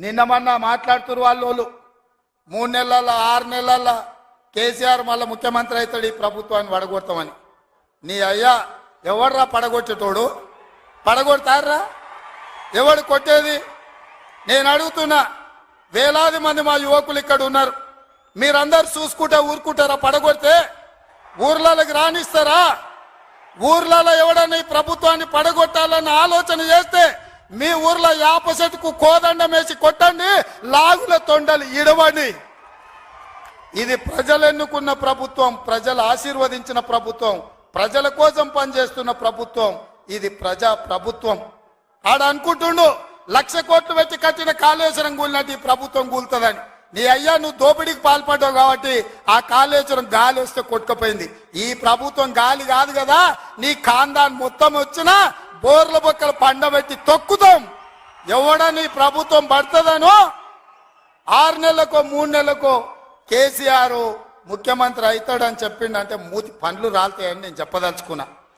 నిన్న మొన్న మాట్లాడుతున్నారు వాళ్ళు 3 నెలల 6 నెలల కేసీఆర్ మళ్ళీ ముఖ్యమంత్రి అవుతాడు ఈ ప్రభుత్వాన్ని పడగొడతామని. నీ అయ్యా ఎవర్రా పడగొట్టేటోడు? పడగొడతారా? ఎవడు కొట్టేది? నేను అడుగుతున్నా, వేలాది మంది మా యువకులు ఇక్కడ ఉన్నారు, మీరందరూ చూసుకుంటే ఊరుకుంటారా? పడగొడితే ఊర్లలోకి రాణిస్తారా? ఊర్లలో ఎవడన్నా ఈ ప్రభుత్వాన్ని పడగొట్టాలన్న ఆలోచన చేస్తే మీ ఊర్లో యాప చెట్టుకు కోదండం వేసి కొట్టండి, లాగుల తొండలు ఇడవండి. ఇది ప్రజలు ఎన్నుకున్న ప్రభుత్వం, ప్రజలు ఆశీర్వదించిన ప్రభుత్వం, ప్రజల కోసం పనిచేస్తున్న ప్రభుత్వం. ఇది ప్రజా ప్రభుత్వం. ఆడ అనుకుంటుండు 1,00,000 కోట్లు పెట్టి కట్టిన కాళేశ్వరం కూలినట్టు ఈ ప్రభుత్వం కూలుతుందని. నీ అయ్యా నువ్వు దోపిడీకి పాల్పడ్డావు కాబట్టి ఆ కాళేశ్వరం గాలి వస్తే కొట్టుకుపోయింది. ఈ ప్రభుత్వం గాలి కాదు కదా, నీ ఖాందాన్ మొత్తం వచ్చినా బోర్ల బొక్కలు పండబెట్టి తొక్కుతాం. ఎవడని ప్రభుత్వం పడుతుందనో 6 నెలలకో 3 నెలలకో కేసీఆర్ ముఖ్యమంత్రి అవుతాడని చెప్పిండంటే మూతి పండ్లు రాలుతాయని నేను చెప్పదలుచుకున్నా.